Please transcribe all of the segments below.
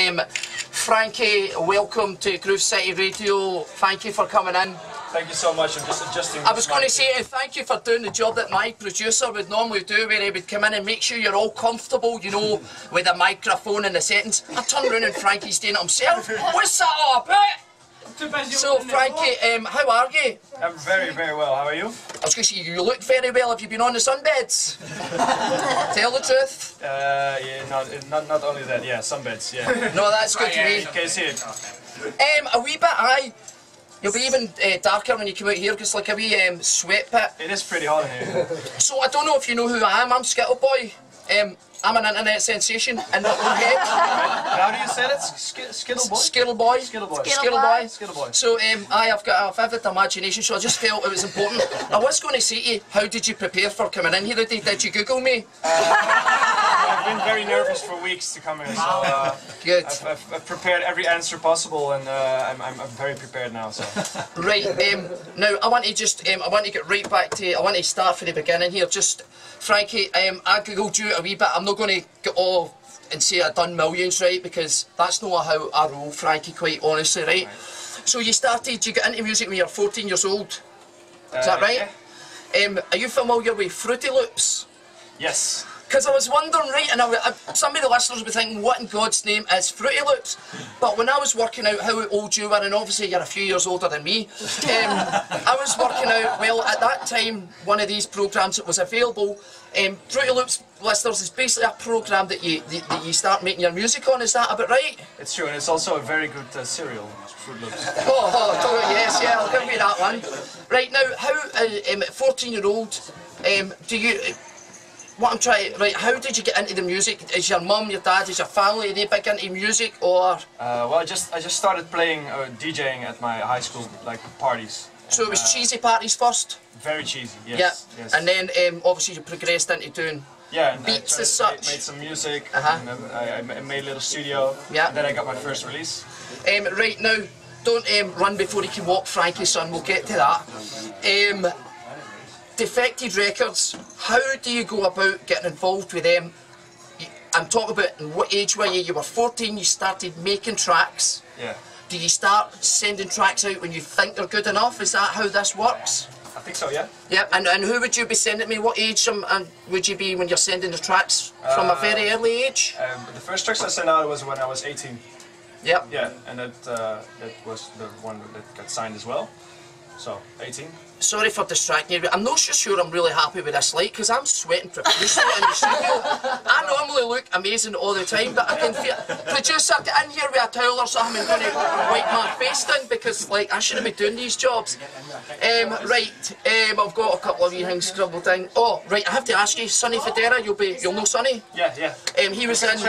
Frankie, welcome to Groove City Radio. Thank you for coming in. Thank you so much. I'm just adjusting. I was going to say thank you for doing the job that my producer would normally do, where he would come in and make sure you're all comfortable, you know, with the microphone and the settings. I turn around and Frankie's doing it himself. What's that all about? So Frankie, how are you? I'm very, very well. How are you? I was going to say, you look very well. Have you been on the sunbeds? Tell the truth. Yeah, not only that, yeah, sunbeds, yeah. No, that's good to me. You can see it. A wee bit, aye. You'll be even darker when you come out here, because like a wee sweat pit. It is pretty hot in here. So I don't know if you know who I am. I'm Skittle Boy. I'm an internet sensation in my own head. How do you say that? Skittle Boy? Skittle Boy. Skittle Boy. Skittle Boy. Skittle Boy. So I've got a vivid imagination, so I just felt it was important. I was going to say to you, how did you prepare for coming in here today? Did you Google me? I've been very nervous for weeks to come here, so good. I've prepared every answer possible, and I'm very prepared now. So. Right. Now I want to just I want to get right back to. I want to start from the beginning here. Just Frankie, I googled you a wee bit. I'm not going to get all and say I've done millions, right? Because that's not how I roll, Frankie. Quite honestly, right? So you got into music when you were 14 years old. Is that right? Yeah. Are you familiar with Fruity Loops? Yes. Because I was wondering, right, and some of the listeners would be thinking, what in God's name is Fruity Loops? But when I was working out how old you were, and obviously you're a few years older than me, I was working out, well, at that time, one of these programmes that was available, Fruity Loops, listeners, is basically a programme that you start making your music on. Is that about right? It's true, and it's also a very good cereal, Fruit Loops. Yes, yeah, I'll give you that one. Right, now, how, 14-year-old, do you... What I'm trying, right, how did you get into the music? Is your mum, your dad, is your family, are they big into music, or...? Well, I just started playing, DJing at my high school, like, parties. So it was cheesy parties first? Very cheesy, yes. Yeah. Yes. And then, obviously, you progressed into doing beats as such? Made some music, and I made a little studio, and then I got my first release. Right, now, don't run before you can walk, Frankie, son, we'll get to that. Defected Records, how do you go about getting involved with them? I'm talking about in what age were you? You were 14, you started making tracks. Yeah. Do you start sending tracks out when you think they're good enough? Is that how this works? I think so, yeah. Yeah, and who would you be sending me? What age would you be when you're sending the tracks from a very early age? The first tracks I sent out was when I was 18. Yep. Yeah, and that was the one that got signed as well. So, 18. Sorry for distracting you, I'm not so sure I'm really happy with this light, because I'm sweating profusely in the studio. I normally look amazing all the time, but I can feel... Producer, get in here with a towel or something and going to wipe my face down, because like I shouldn't be doing these jobs. Right, I've got a couple of wee things scribbled in. Oh, right, I have to ask you, Sonny Federa, you'll know Sonny? Yeah, yeah. He was in...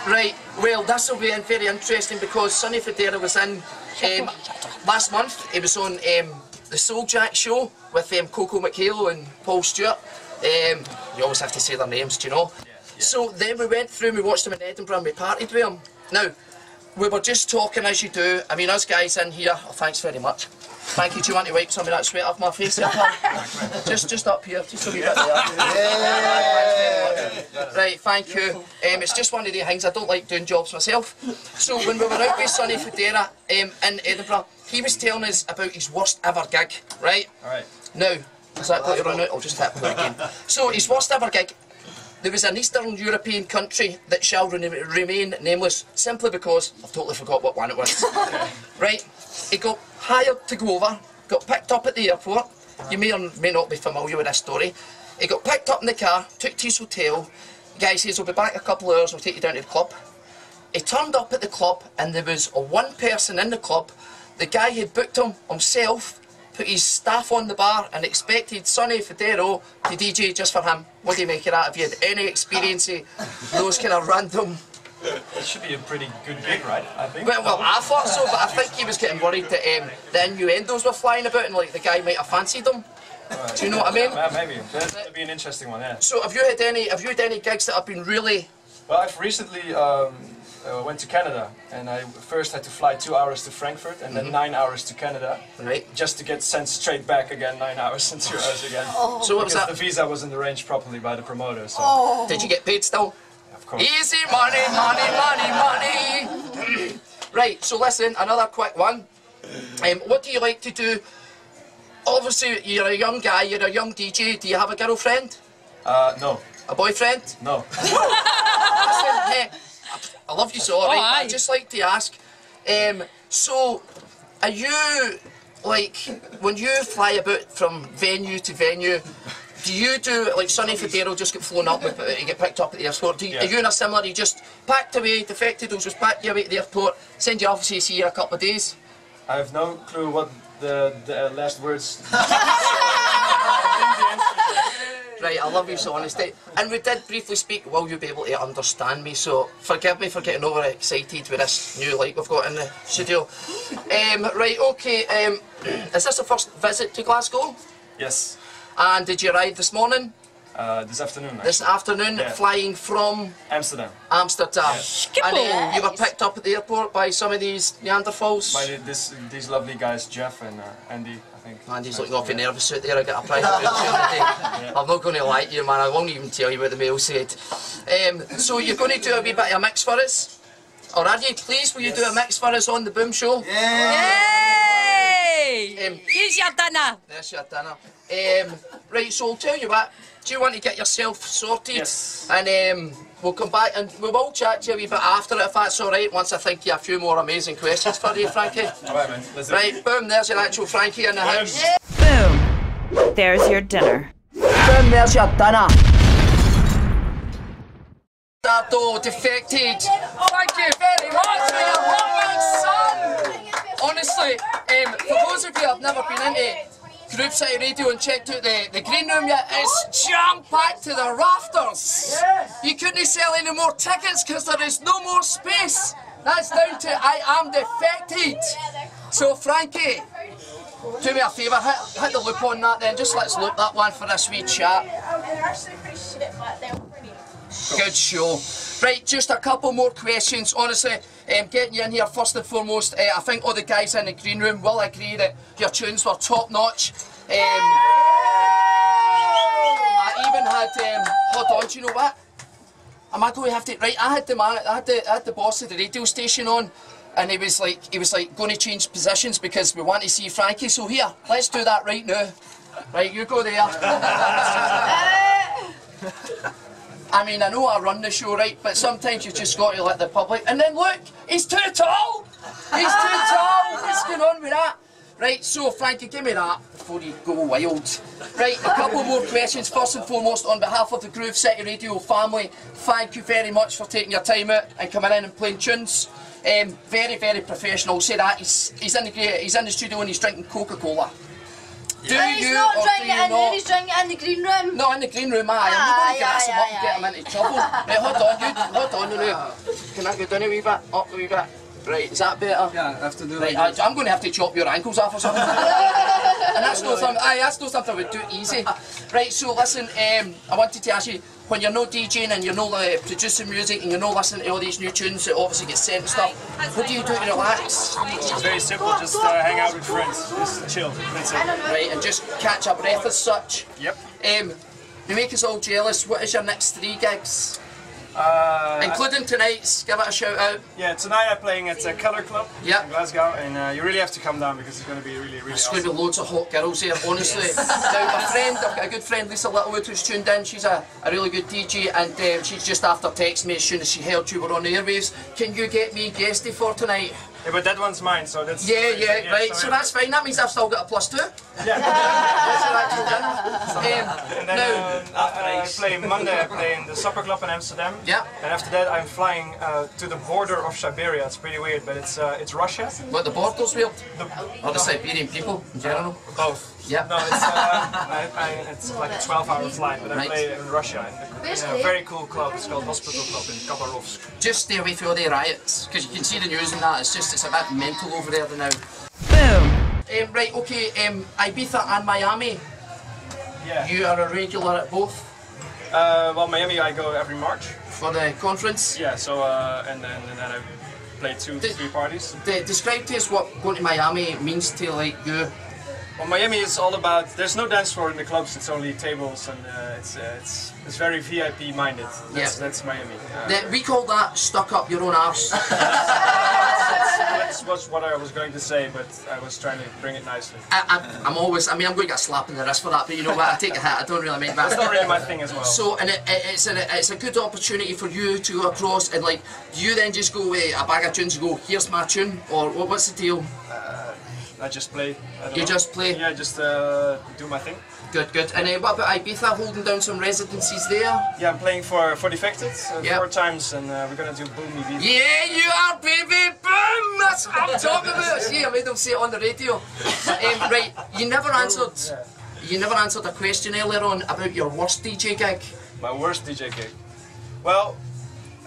Right, well, this will be very interesting, because Sonny Federa was in... last month, he was on... the Soul Jack show with Coco McHale and Paul Stewart. You always have to say their names, do you know? Yeah, yeah. So then we went through and we watched them in Edinburgh and we partied with them. Now, we were just talking as you do. I mean, us guys in here, oh, thanks very much. Thank you. Do you want to wipe some of that sweat off my face there, pal? just up here, just a wee bit there. Yeah. Right, thank you. It's just one of the things, I don't like doing jobs myself. So when we were out with Sonny Federa in Edinburgh, he was telling us about his worst ever gig, right? Alright. Now, has that got you run out? I'll just hit play again. So his worst ever gig, there was an Eastern European country that shall remain nameless, simply because I've totally forgot what one it was. Right? He got hired to go over, got picked up at the airport. You may or may not be familiar with this story. He got picked up in the car, took to his hotel. The guy says, "I'll be back in a couple of hours, I'll take you down to the club." He turned up at the club and there was one person in the club. The guy had booked him himself, put his staff on the bar and expected Sonny Federa to DJ just for him. What do you make of that? Have you had any experience of those kind of random... It should be a pretty good gig, right? I think. Well, I thought so, but I think he was getting worried that the innuendos were flying about and like the guy might have fancied them. Right. Do you know what I mean? Maybe. That'd be an interesting one, yeah. So have you had any gigs that have been really... Well, I've recently went to Canada, and I first had to fly 2 hours to Frankfurt and then 9 hours to Canada, right? Just to get sent straight back again, 9 hours and 2 hours again. Oh. So what was that? The visa wasn't arranged properly by the promoter. So. Did you get paid still? Of course. Easy money, money, money, money. Right, so listen, another quick one. What do you like to do? Obviously, you're a young guy, you're a young DJ. Do you have a girlfriend? No. A boyfriend? No. Listen, hey, I love you so, right? aye. I'd just like to ask, so, are you, like, when you fly about from venue to venue, do you do, like Sonny Fodero just get flown up, you get picked up at the airport, are you in a similar, you just packed away, Defected, will just pack you away to the airport, send you off to see you in a couple of days? I have no clue what the last words. Right, I love you so honesty. And we did briefly speak, will you be able to understand me? So forgive me for getting overexcited with this new light we've got in the studio. Right, okay, is this the first visit to Glasgow? Yes. And did you arrive this morning? This afternoon. Actually. This afternoon, Yeah. flying from Amsterdam. Amsterdam. Yes. And you were picked up at the airport by some of these Neanderthals? By these lovely guys, Jeff and Andy, I think. Andy's looking awfully nervous out there. I got a private room today. I'm not going to lie to you, man. I won't even tell you what the mail said. So you're going to do a wee bit of a mix for us? Or are you? Please, will you do a mix for us on the Boom Show? Yay! Here's your dinner. There's your dinner. Right, so I'll tell you what. Do you want to get yourself sorted? Yes. And we'll come back and we will chat to you a wee bit after it, if that's alright, once I think you have a few more amazing questions for you, Frankie. Alright, man. Let's do it. Right, boom, there's your actual Frankie in the house. Boom. There's your dinner. Boom, there's your dinner. Rizardo, Defected. Thank you very much, man. My son. Honestly, for those of you who have never been into Group City Radio and checked out the green room yet, it's jam-packed to the rafters. Yes. You couldn't sell any more tickets because there is no more space. That's down to I am Defected. So Frankie, do me a favour, hit the loop on that then, just let's loop that one for this wee chat. They're actually pretty shit, but they're pretty. Good show. Right, just a couple more questions. Honestly, getting you in here first and foremost, I think all the guys in the green room will agree that your tunes were top notch. I even had, hold on, do you know what? Am I going to have to, right, I had the boss of the radio station on, and he was like going to change positions because we want to see Frankie, so here, let's do that right now. Right, you go there. I mean, I know I run the show, right, but sometimes you've just got to let the public... And then look, he's too tall! He's too tall! What's going on with that? Right, so Frankie, give me that before you go wild. Right, a couple more questions. First and foremost, on behalf of the Groove City Radio family, thank you very much for taking your time out and coming in and playing tunes. Very, very professional. Say that, he's in the studio and he's drinking Coca-Cola. He's not drinking it in there, he's drinking it in the green room. No, in the green room, aye. I'm not going to gas him up and get him into trouble. Right, hold on, Can I go down a wee bit? Up a wee bit? Right, is that better? Yeah, I have to do right, that. I'm going to have to chop your ankles off or something. And that's not something, that's not something I would do easy. Right, so listen, I wanted to ask you, when you're not DJing and you're not producing music and you're not listening to all these new tunes that obviously get sent and stuff, what do you do to relax? It's very simple, just hang out with friends, just chill, that's it. Right, and just catch a breath as such. Yep. You make us all jealous. What is your next 3 gigs? Including tonight's, give it a shout out. Yeah, tonight I'm playing at Keller Club in Glasgow, and you really have to come down because it's going to be really There's awesome. going to be loads of hot girls here, honestly. Now, I've got a good friend, Lisa Littlewood, who's tuned in. She's a really good DJ, and she's just after texting me as soon as she heard you were on the airwaves. Can you get me guesty for tonight? Yeah, but that one's mine, so that's... Yeah, right, so that's fine. That means I've still got a +2. Yeah. And then I play Monday, I play in the Supper Club in Amsterdam. Yeah. And after that I'm flying to the border of Siberia. It's pretty weird, but it's Russia. What, the border's weird? Or the Siberian people in general? Both. Yeah. No, it's like a 12-hour flight, but I play in Russia in a very cool club. It's called Hospital Club in Khabarovsk. Just stay away from all the riots, because you can see the news and that. It's a bit mental over there now. Boom. Right, okay, Ibiza and Miami. Yeah. You are a regular at both? Well, Miami I go every March. For the conference? Yeah, so, and then I play 2 to 3 parties. Describe to us what going to Miami means to like you. Well, Miami is all about, there's no dance floor in the clubs, it's only tables, and it's very VIP minded. That's Miami. We call that stuck up your own arse. was what I was going to say, but I was trying to bring it nicely. I'm always, I mean, I'm going to get a slap in the wrist for that, but you know what, I take a hit, I don't really mind that. It's not really my thing as well. So, and it's a good opportunity for you to go across and like, do you then just go with a bag of tunes and go, here's my tune, or what's the deal? I just play. You just play? Yeah, just do my thing. Good, good. And what about Ibiza, holding down some residencies there? Yeah, I'm playing for Defected Yep. 4 times, and we're gonna do Boom Ibiza. Yeah, you are, baby, boom! That's what I'm talking about. See, I made them say it on the radio. Right, you never answered. You never answered a question earlier on about your worst DJ gig. My worst DJ gig. Well,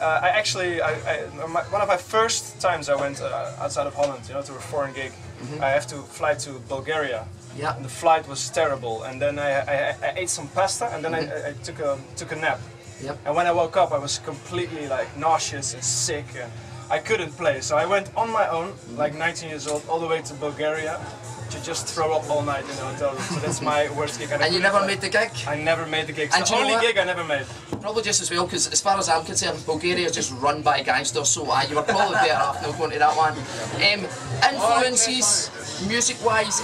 I actually, one of my first times I went outside of Holland, you know, to a foreign gig. I have to fly to Bulgaria. Yeah. And the flight was terrible, and then I ate some pasta, and then I took a nap. Yep. And when I woke up, I was completely like nauseous and sick, and I couldn't play. So I went on my own, like 19 years old, all the way to Bulgaria to just throw up all night in the hotel room. So that's my worst gig. And you never made the gig? I never made the gig. And It's the only gig I never made. Probably just as well, because as far as I'm concerned, Bulgaria is just run by gangsters, so you were probably better off not going to that one. Influences, music-wise,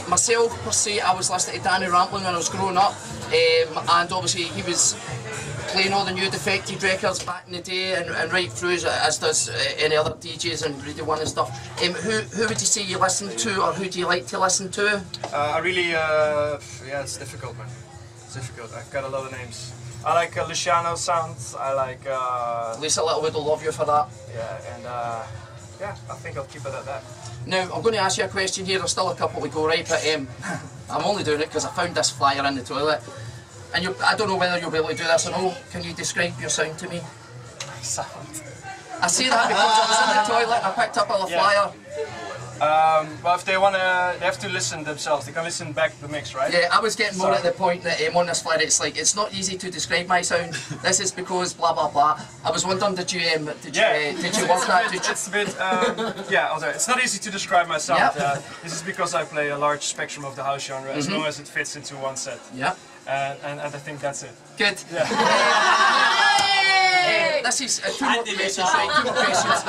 myself per se, I was listening to Danny Rampling when I was growing up, and obviously he was playing all the new Defected records back in the day, and right through as does any other DJs and Radio 1 and stuff. Who would you say you listen to, or who do you like to listen to? I really, yeah, it's difficult, man. It's difficult. I've got a lot of names. I like Luciano sound. I like Lisa Littlewood will love you for that. yeah, and yeah, I think I'll keep it at that. Now, I'm going to ask you a question here, there's still a couple to go, right, but I'm only doing it because I found this flyer in the toilet. And I don't know whether you'll be able to do this or no. Can you describe your sound to me? Sound. I say that because I was in the toilet and I picked up a flyer. Well, if they wanna, they have to listen themselves. They can listen back to the mix, right? Yeah, I was getting more at the point that on this flyer, it's like, it's not easy to describe my sound. This is because blah blah blah. I was wondering, did you work that? It's a bit, yeah, although it's not easy to describe my sound. Yep. This is because I play a large spectrum of the house genre, as long as it fits into one set. Yeah. And I think that's it. Good. Yeah. This is two more questions, right? Two more questions.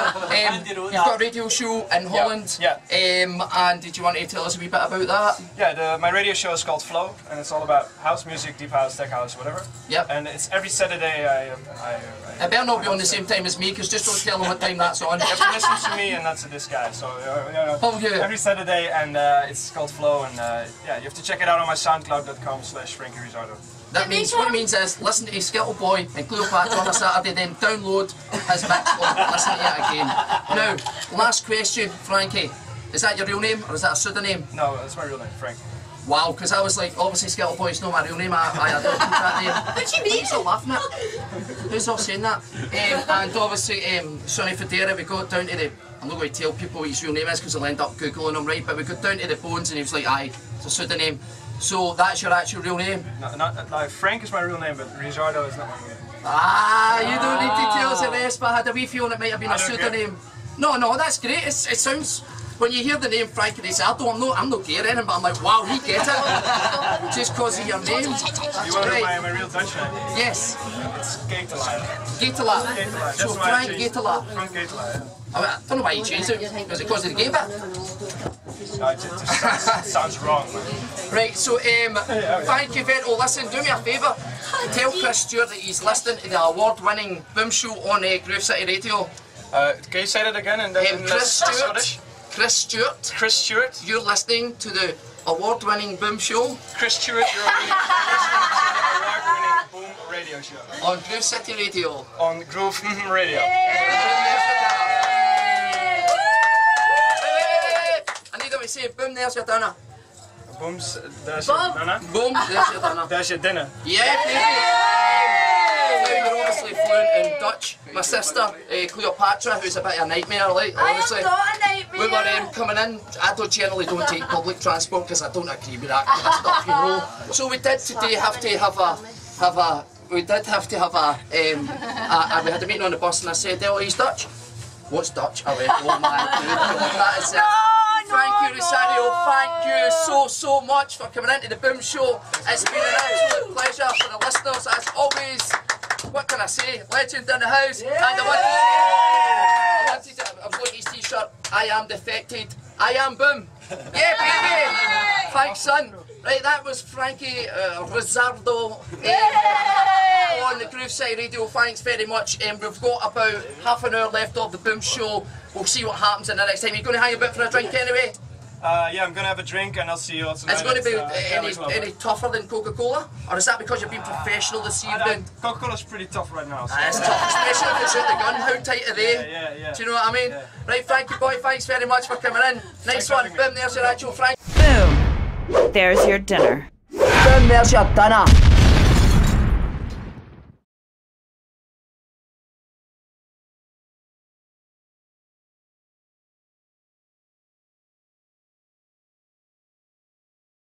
You've got a radio show in Holland. Yeah. And did you want to tell us a wee bit about that? Yeah, my radio show is called Flow, and it's all about house music, deep house, tech house, whatever. Yep. And it's every Saturday. It better not be on the same time as me, because just don't tell them what time that's on. You have to listen to me and not to this guy. So Oh, yeah. every Saturday, and it's called Flow, and yeah, you have to check it out on my SoundCloud.com/Franky Rizardo. That means, what it means is, listen to Skittle Boy and Cleopatra on a Saturday, then download his mix or listen to it again. Now, last question, Frankie. Is that your real name, or is that a pseudonym? No, that's my real name, Frank. Wow, because I was like, obviously Skittle Boy is not my real name, I adopted that name. What do you mean? Who's all laughing at? Who's all saying that? And obviously, Sonny Federa, we got down to the, I'm not going to tell people what his real name is because they'll end up Googling him, right? But we got down to the bones and he was like, aye, it's a pseudonym. So that's your actual real name? No, Frank is my real name, but Rizardo is not my real name. Ah, you don't need to tell us the rest, but I had a wee feeling it might have been a pseudonym. No, that's great. It sounds, when you hear the name Franky Rizardo, I'm not gay or anything, but I'm like, wow, he gets it. Just because of your name. You want to know my real Dutch name? Yes. It's Gatela. Gatela. So Frank Gatela. Frank Gatela, yeah. I don't know why you changed it. Was it because of the gay bit? No, it just sounds wrong, man. Right, so thank you very much. Listen, do me a favour. Tell Chris Stewart that he's listening to the award-winning Boom Show on Groove City Radio. Can you say that again? And then Chris Stewart, you're listening to the award-winning Boom Show. Chris Stewart, you're listening to the award-winning Boom Radio show. On Groove City Radio. On Groove Radio. I need them to say, boom, there's your dinner. Boom's, there's your dinner. Boom, there's your dinner. There's your dinner. Yeah, baby. Now you're obviously fluent in Dutch. My sister, Cleopatra, who's a bit of a nightmare, like, obviously. I am not a nightmare. We were coming in, I generally don't take public transport because I don't agree with that kind of stuff, you know. So we did today have to we had a meeting on the bus and I said, oh, he's Dutch. What's Dutch? I went, oh my God, that is it. Franky Rizardo, thank you so much for coming into the Boom Show. It's been an absolute pleasure for the listeners, as always. What can I say? Legend in the house. And I was looking at his t-shirt. I am Defected. I am Boom. Yeah, baby. Thanks, son. Right, that was Franky Rizardo on the Grooveside Radio. Thanks very much. We've got about half an hour left of the Boom show. We'll see what happens in the next time. You're going to hang about for a drink anyway? Yeah, I'm going to have a drink and I'll see you all tonight. Is it going to be Keller Club. any tougher than Coca-Cola? Or is that because you've been professional this evening? Coca-Cola's pretty tough right now. So. It's tough, especially if it's out the gun. How tight are they? Yeah. Do you know what I mean? Yeah. Right, Franky boy, thanks very much for coming in. Nice one. Boom, there's your actual Frank. Boom. There's your dinner. Boom, there's your dinner.